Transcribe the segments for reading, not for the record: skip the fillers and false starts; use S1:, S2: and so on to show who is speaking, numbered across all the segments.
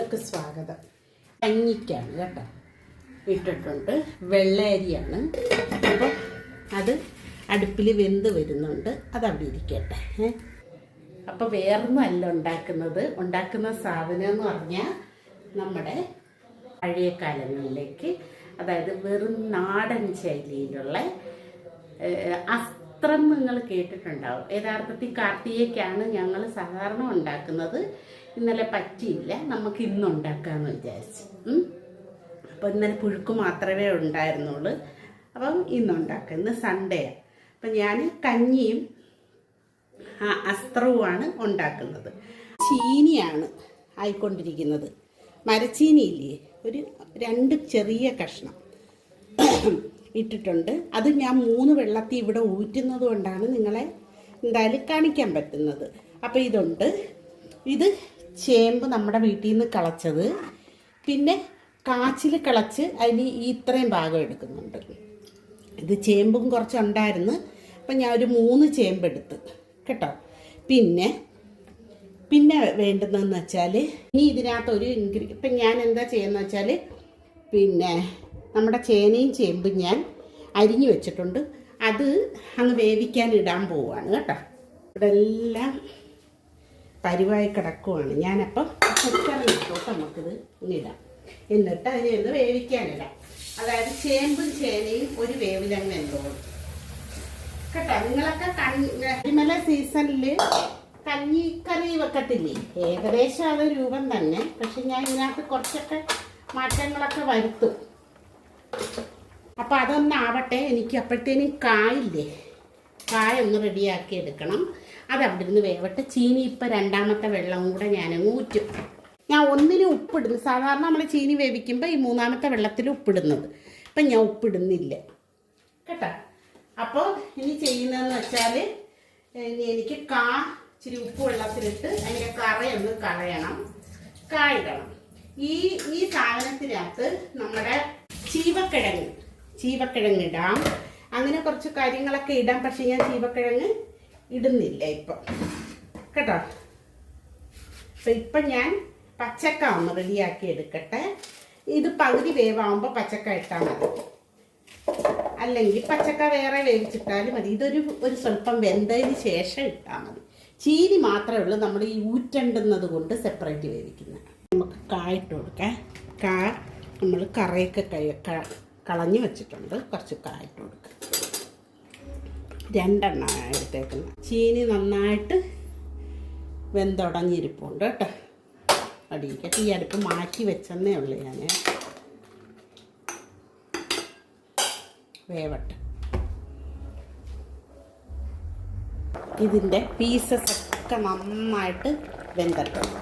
S1: എല്ലാവർക്കും സ്വാഗതം. കഞ്ഞിക്കാണ് കേട്ടോ ഇട്ടിട്ടുണ്ട്. വെള്ളയരിയാണ്. അപ്പോൾ അത് അടുപ്പിൽ വെന്ത് വരുന്നുണ്ട്. അതവിടെ ഇരിക്കട്ടെ. അപ്പോൾ വേറൊന്നുമല്ല ഉണ്ടാക്കുന്ന സാധനം എന്ന് പറഞ്ഞാൽ നമ്മുടെ പഴയ കാലങ്ങളിലേക്ക്, അതായത് വെറും നാടൻ ശൈലിയിലുള്ള അസ്ത്രം നിങ്ങൾ കേട്ടിട്ടുണ്ടാവും. യഥാർത്ഥത്തിൽ കാർത്തികയ്ക്കാണ് ഞങ്ങൾ സാധാരണ ഉണ്ടാക്കുന്നത്. ഇന്നലെ പറ്റിയില്ല, നമുക്ക് ഇന്ന് ഉണ്ടാക്കാമെന്ന് വിചാരിച്ചു. അപ്പോൾ ഇന്നലെ പുഴുക്ക് മാത്രമേ ഉണ്ടായിരുന്നുള്ളൂ. അപ്പം ഇന്നുണ്ടാക്കാം. ഇന്ന് സൺഡേയാണ്. അപ്പം ഞാൻ കഞ്ഞിയും അസ്ത്രവുമാണ് ഉണ്ടാക്കുന്നത്. ചീനിയാണ് ആയിക്കൊണ്ടിരിക്കുന്നത്. മരച്ചീനിയില്ലേ, ഒരു 2 ചെറിയ കഷ്ണം ഇട്ടിട്ടുണ്ട്. അത് ഞാൻ 3 വെള്ളത്തിൽ ഇവിടെ ഊറ്റുന്നത് കൊണ്ടാണ് നിങ്ങളെ എന്തായാലും കാണിക്കാൻ പറ്റുന്നത്. അപ്പോൾ ഇതുണ്ട്. ഇത് ചേമ്പ് നമ്മുടെ വീട്ടിൽ നിന്ന് കളച്ചത്, പിന്നെ കാച്ചിൽ കളച്ച് അതിന് ഇത്രയും ഭാഗം എടുക്കുന്നുണ്ട്. ഇത് ചേമ്പും കുറച്ചുണ്ടായിരുന്നു. അപ്പം ഞാൻ ഒരു 3 ചേമ്പ് എടുത്ത് കേട്ടോ. പിന്നെ വേണ്ടുന്നതെന്ന് വെച്ചാൽ, ഇനി ഇതിനകത്ത് ഒരു ഇപ്പം ഞാൻ എന്താ ചെയ്യുന്നത് വെച്ചാൽ, പിന്നെ നമ്മുടെ ചേനയും ചേമ്പും ഞാൻ അരിഞ്ഞു വെച്ചിട്ടുണ്ട്. അത് അങ്ങ് വേവിക്കാൻ ഇടാൻ പോവുകയാണ് കേട്ടോ. ഇവിടെ എല്ലാം പരിവായി കിടക്കുവാണ്. ഞാനപ്പം കുക്കറിലിട്ടോട്ട് നമുക്കിത് ഇടാം. എന്നിട്ട് അതിനൊന്ന് വേവിക്കാനിടാം. അതായത് ചേമ്പും ചേനയും ഒരു വേവിലങ്ങ് എന്തോളും കേട്ടോ. നിങ്ങളൊക്കെ കരിമല സീസണിൽ കഞ്ഞിക്കറി വെക്കത്തില്ലേ? ഏകദേശം അത് രൂപം തന്നെ. പക്ഷെ ഞാൻ ഇതിനകത്ത് കുറച്ചൊക്കെ മാറ്റങ്ങളൊക്കെ വരുത്തും. അപ്പം അതൊന്നാവട്ടെ. എനിക്ക് അപ്പോഴത്തേനും കായില്ലേ, കായ ഒന്ന് റെഡിയാക്കി എടുക്കണം. അതവിടെ ഇരുന്ന് വേവട്ടെ. ചീനി ഇപ്പം 2ാമത്തെ വെള്ളം കൂടെ ഞാനങ്ങ് ഊറ്റും. ഞാൻ ഒന്നിനും ഉപ്പിടുന്നു. സാധാരണ നമ്മൾ ചീനി വേവിക്കുമ്പോൾ ഈ 3ാമത്തെ വെള്ളത്തിൽ ഉപ്പിടുന്നത്. ഇപ്പം ഞാൻ ഉപ്പിടുന്നില്ല കേട്ടോ. അപ്പോൾ ഇനി ചെയ്യുന്നതെന്ന് വെച്ചാൽ, ഇനി എനിക്ക് ഇച്ചിരി ഉപ്പ് വെള്ളത്തിലിട്ട് അതിൻ്റെ കറയൊന്ന് കളയണം, കായിടണം. ഈ സാധനത്തിനകത്ത് നമ്മുടെ ചീവക്കിഴങ്ങ് ഇടാം. അങ്ങനെ കുറച്ച് കാര്യങ്ങളൊക്കെ ഇടാം. പക്ഷെ ഞാൻ ചീവക്കിഴങ്ങ് ഇടുന്നില്ല ഇപ്പം കേട്ടോ. അപ്പം ഇപ്പം ഞാൻ പച്ചക്ക ഒന്ന് റെഡിയാക്കി എടുക്കട്ടെ. ഇത് പകുതി വേവാകുമ്പോൾ പച്ചക്ക ഇട്ടാൽ മതി, അല്ലെങ്കിൽ പച്ചക്ക വേറെ വേവിച്ചിട്ടാലും മതി. ഒരു സ്വല്പം വെന്തതിന് ശേഷം ഇട്ടാൽ മതി. ചീനി മാത്രമേ ഉള്ളൂ നമ്മൾ ഈ ഊറ്റണ്ടുന്നത് കൊണ്ട് സെപ്പറേറ്റ് വേവിക്കുന്നത്. നമുക്ക് കായിട്ട് കൊടുക്കാം. നമ്മൾ കറയൊക്കെ കളഞ്ഞു വെച്ചിട്ടുണ്ട്. കുറച്ച് കായിട്ട് കൊടുക്കുക. 2 എണ്ണം എടുത്തേക്കുന്നത്. ചീനി നന്നായിട്ട് വെന്തുടഞ്ഞിരിപ്പുണ്ട് കേട്ടോ. അടിയിക്കട്ടെ. ഈ അടുപ്പ് മാറ്റി വെച്ചെന്നേ ഉള്ളൂ ഞാൻ. വേവട്ടെ. ഇതിൻ്റെ പീസസ് ഒക്കെ നന്നായിട്ട് വെന്തിട്ടുണ്ട്.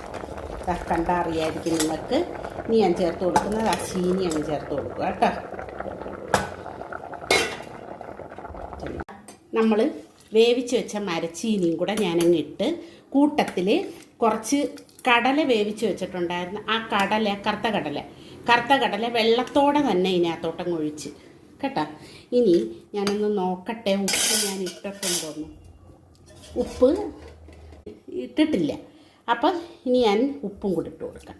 S1: കണ്ടറിയായിരിക്കും നിങ്ങൾക്ക്. ഇനി ഞാൻ ചേർത്ത് കൊടുക്കുന്നത് ആ ചീനിയാണ് ചേർത്ത് കൊടുക്കുക കേട്ടോ. നമ്മൾ വേവിച്ച് വെച്ച മരച്ചീനിയും കൂടെ ഞാനങ്ങ് ഇട്ട്, കൂട്ടത്തിൽ കുറച്ച് കടല വേവിച്ച് വെച്ചിട്ടുണ്ടായിരുന്നു. ആ കറുത്ത കടല വെള്ളത്തോടെ തന്നെ ഇതിനകത്തോട്ടങ്ങ് ഒഴിച്ച് കേട്ടോ. ഇനി ഞാനൊന്ന് നോക്കട്ടെ ഉപ്പ് ഞാൻ ഇട്ടിട്ടുണ്ടോന്ന്. ഉപ്പ് ഇട്ടിട്ടില്ല. അപ്പം ഇനി ഞാൻ ഉപ്പും കൂടി ഇട്ട് കൊടുക്കാം.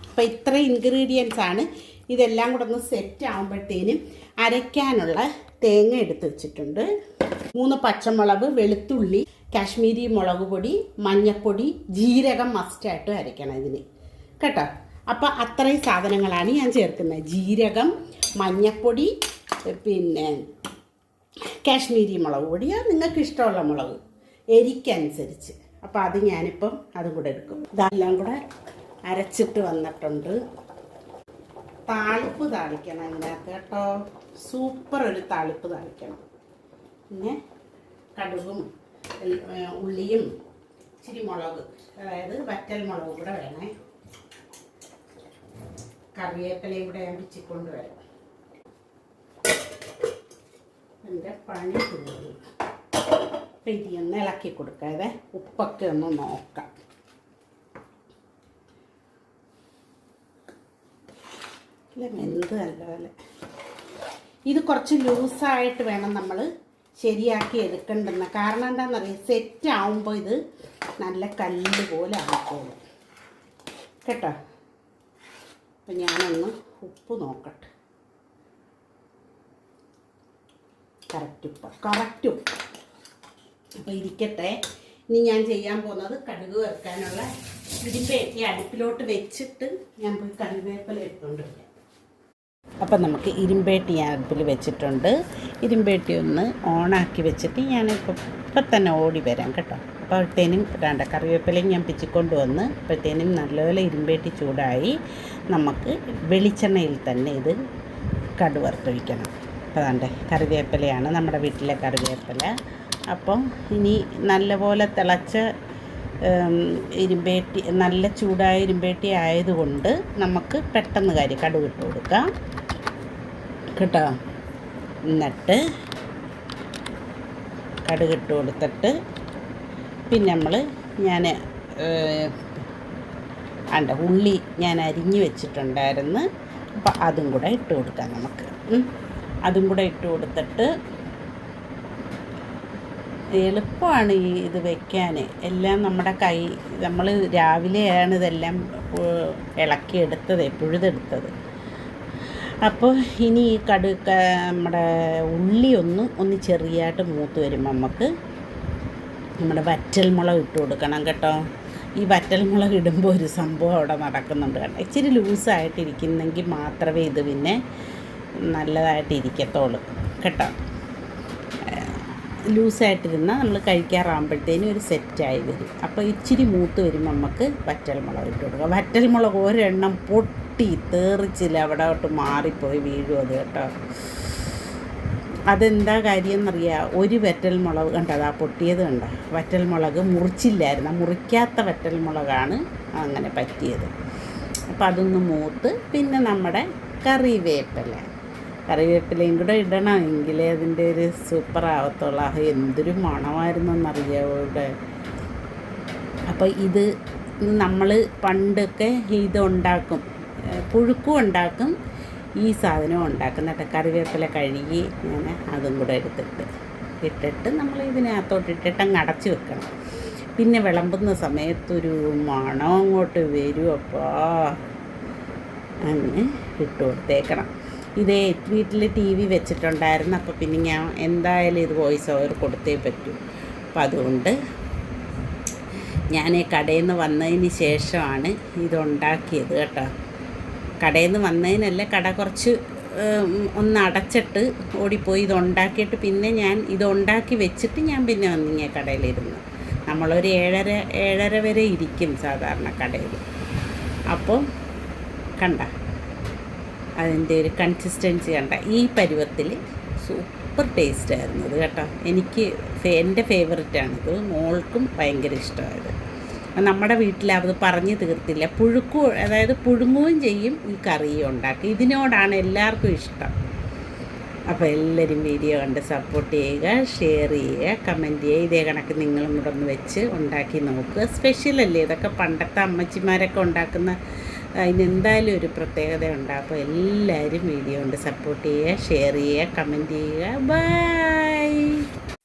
S1: അപ്പം ഇത്ര ഇൻഗ്രീഡിയൻസ് ആണ്. ഇതെല്ലാം കൂടെ ഒന്ന് സെറ്റ് ആകുമ്പോഴത്തേനും അരയ്ക്കാനുള്ള തേങ്ങ എടുത്ത് വെച്ചിട്ടുണ്ട്. 3 പച്ചമുളക്, വെളുത്തുള്ളി, കാശ്മീരി മുളക് പൊടി, മഞ്ഞൾപ്പൊടി, ജീരകം മസ്റ്റായിട്ട് അരയ്ക്കണം ഇതിന് കേട്ടോ. അപ്പം അത്രയും സാധനങ്ങളാണ് ഞാൻ ചേർക്കുന്നത്. ജീരകം, മഞ്ഞൾപ്പൊടി, പിന്നെ കാശ്മീരി മുളക് പൊടിയോ നിങ്ങൾക്ക് ഇഷ്ടമുള്ള മുളക് എരിക്കനുസരിച്ച്. അപ്പം അത് ഞാനിപ്പം അതും കൂടെ എടുക്കും. ഇതെല്ലാം കൂടെ അരച്ചിട്ട് വന്നിട്ടുണ്ട്. താളിപ്പ് താളിക്കണം ഇതിനകത്ത് കേട്ടോ. സൂപ്പർ ഒരു താളിപ്പ് താളിക്കണം. പിന്നെ കടുകും ഉള്ളിയും ഇച്ചിരി മുളക്, അതായത് വറ്റൽ മുളക് കൂടെ വേണേ. കറിവേപ്പിലയും കൂടെ ഞാൻ പിച്ചിക്കൊണ്ട് വരാം. എൻ്റെ പണി തീർന്നു. പെരിയൊന്ന് ഇളക്കി കൊടുക്കാതെ ഉപ്പൊക്കെ ഒന്ന് നോക്കാം. അല്ല വെന്ത് നല്ലപോലെ. ഇത് കുറച്ച് ലൂസായിട്ട് വേണം നമ്മൾ ശരിയാക്കി എടുക്കേണ്ടെന്ന്. കാരണം എന്താണെന്നറിയാം, സെറ്റ് ആവുമ്പോൾ ഇത് നല്ല കല്ല് പോലെ ആയിക്കോളും കേട്ടോ. അപ്പം ഞാനൊന്ന് ഉപ്പ് നോക്കട്ടെ. കറക്റ്റ് ഉപ്പ്. അപ്പോൾ ഇരിക്കട്ടെ. ഇനി ഞാൻ ചെയ്യാൻ പോകുന്നത് കടുക് വറുക്കാനുള്ള ഇരിപ്പേറ്റി അടുപ്പിലോട്ട് വെച്ചിട്ട് ഞാൻ പോയി കറിവേപ്പില എടുത്തുകൊണ്ട് വരാം. അപ്പം നമുക്ക് ഇരുമ്പേട്ടി ഞാൻ അടുപ്പിൽ വെച്ചിട്ടുണ്ട്. ഇരുമ്പേട്ടി ഒന്ന് ഓണാക്കി വെച്ചിട്ട് ഞാനിപ്പോൾ തന്നെ ഓടി വരാം കേട്ടോ. അപ്പോഴത്തേനും കറിവേപ്പിലയും ഞാൻ പിച്ചിക്കൊണ്ട് വന്ന് അപ്പോഴത്തേനും നല്ലപോലെ ഇരുമ്പേട്ടി ചൂടായി. നമുക്ക് വെളിച്ചെണ്ണയിൽ തന്നെ ഇത് കടുക് വറുത്തൊഴിക്കണം. അപ്പോൾ അതാണ്ട് കറിവേപ്പിലയാണ് നമ്മുടെ വീട്ടിലെ കറിവേപ്പില. അപ്പം ഇനി നല്ലപോലെ തിളച്ച ഇരുമ്പേട്ടി, നല്ല ചൂടായ ഇരുമ്പേട്ടി ആയതുകൊണ്ട് നമുക്ക് പെട്ടെന്ന് കടുക് ഇട്ട് കൊടുക്കാം കേട്ടോ. എന്നിട്ട് കടുക് ഇട്ട് കൊടുത്തിട്ട് പിന്നെ ഞാൻ ഉള്ളി ഞാൻ അരിഞ്ഞ് വെച്ചിട്ടുണ്ടായിരുന്നു. അപ്പം അതും കൂടെ ഇട്ട് കൊടുക്കാം നമുക്ക്. അതും കൂടെ ഇട്ട് കൊടുത്തിട്ട് എളുപ്പമാണ് ഇത് വെക്കാൻ. എല്ലാം നമ്മൾ രാവിലെയാണ് ഇതെല്ലാം ഇളക്കിയെടുത്തത്, പുഴുതെടുത്തത്. അപ്പോൾ ഇനി ഈ നമ്മുടെ ഉള്ളി ഒന്ന് ചെറിയായിട്ട് മൂത്ത് വരുമ്പോൾ നമുക്ക് നമ്മുടെ വറ്റൽമുളക് ഇട്ട് കൊടുക്കണം കേട്ടോ. ഈ വറ്റൽമുളക് ഇടുമ്പോൾ ഒരു സംഭവം അവിടെ നടക്കുന്നുണ്ട് കേട്ടോ. ഇച്ചിരി ലൂസായിട്ടിരിക്കുന്നെങ്കിൽ മാത്രമേ ഇത് പിന്നെ നല്ലതായിട്ട് ഇരിക്കത്തുള്ളൂ കേട്ടോ. ലൂസായിട്ടിരുന്നാൽ നമ്മൾ കഴിക്കാറാകുമ്പോഴത്തേനും ഒരു സെറ്റായി വരും. അപ്പോൾ ഇച്ചിരി മൂത്ത് വരുമ്പോൾ നമുക്ക് വറ്റൽമുളക് ഇട്ട് കൊടുക്കുക. വറ്റൽമുളക് ഒരെണ്ണം പൊട്ടി തേറിച്ചില്ല അവിടോട്ട് മാറിപ്പോയി വീഴും അത് കേട്ടോ. അതെന്താ കാര്യം എന്നറിയാം, ഒരു വറ്റൽമുളക് കണ്ടത്, ആ പൊട്ടിയത് കണ്ട വറ്റൽമുളക് മുറിച്ചില്ലായിരുന്നു. മുറിക്കാത്ത വറ്റൽമുളകാണ് അങ്ങനെ പറ്റിയത്. അപ്പോൾ അതൊന്ന് മൂത്ത് പിന്നെ നമ്മുടെ കറിവേപ്പിലയും കൂടെ ഇടണം, എങ്കിലേ അതിൻ്റെ ഒരു സൂപ്പർ ആവത്തുള്ളൂ. എന്തൊരു മണമായിരുന്നെന്നറിയാമോ ഇവിടെ. അപ്പോൾ ഇത് നമ്മൾ പണ്ടൊക്കെ ഇതുണ്ടാക്കും, പുഴുക്കും ഉണ്ടാക്കും, ഈ സാധനവും ഉണ്ടാക്കും കേട്ടോ. കറിവേപ്പില കഴുകി ഞാൻ അതും കൂടെ ഇട്ടിട്ട് നമ്മൾ ഇതിനകത്തോട്ടിട്ടിട്ട് അങ്ങ് അടച്ച് വെക്കണം. പിന്നെ വിളമ്പുന്ന സമയത്തൊരു മണം അങ്ങോട്ട് വരും. അപ്പോൾ അങ്ങ് ഇട്ട് കൊടുത്തേക്കണം. ഇതേ വീട്ടിൽ TV വെച്ചിട്ടുണ്ടായിരുന്നു. അപ്പോൾ പിന്നെ ഞാൻ എന്തായാലും ഇത് വോയിസ് ഓവർ കൊടുത്തേ പറ്റൂ. അപ്പം അതുകൊണ്ട് ഞാൻ കടയിൽ നിന്ന് വന്നതിന് ശേഷമാണ് ഇതുണ്ടാക്കിയത് കേട്ടോ. കടയിൽ നിന്ന് വന്നതിനല്ല, കട കുറച്ച് ഒന്ന് അടച്ചിട്ട് ഓടിപ്പോയി ഇതുണ്ടാക്കിയിട്ട് പിന്നെ ഞാൻ ഇതുണ്ടാക്കി വെച്ചിട്ട് ഞാൻ പിന്നെ വന്നിങ്ങനെ കടയിലിരുന്നു. നമ്മളൊരു 7:30 വരെ ഇരിക്കും സാധാരണ കടയിൽ. അപ്പോൾ കണ്ട അതിൻ്റെ ഒരു കൺസിസ്റ്റൻസി കണ്ട, ഈ പരുവത്തിൽ സൂപ്പർ ടേസ്റ്റായിരുന്നു ഇത് കേട്ടോ. എൻ്റെ ഫേവററ്റാണിത്, മോൾക്കും ഭയങ്കര ഇഷ്ടമായത്. നമ്മുടെ വീട്ടിലത് പറഞ്ഞു തീർത്തില്ല. അതായത് പുഴുങ്ങുകയും ചെയ്യും, ഈ കറിയും ഉണ്ടാക്കി. ഇതിനോടാണ് എല്ലാവർക്കും ഇഷ്ടം. അപ്പോൾ എല്ലാവരും വീഡിയോ കണ്ട് സപ്പോർട്ട് ചെയ്യുക, ഷെയർ ചെയ്യുക, കമൻറ്റ് ചെയ്യുക. ഇതേ കണക്ക് നിങ്ങളും കൂടെ ഒന്ന് വെച്ച് ഉണ്ടാക്കി നോക്കുക. സ്പെഷ്യലല്ലേ ഇതൊക്കെ, പണ്ടത്തെ അമ്മച്ചിമാരൊക്കെ ഉണ്ടാക്കുന്ന അതിനെന്തായാലും ഒരു പ്രത്യേകത ഉണ്ട്. അപ്പോൾ എല്ലാവരും വീഡിയോ കൊണ്ട് സപ്പോർട്ട് ചെയ്യുക, ഷെയർ ചെയ്യുക, കമൻറ്റ് ചെയ്യുക. ബൈ.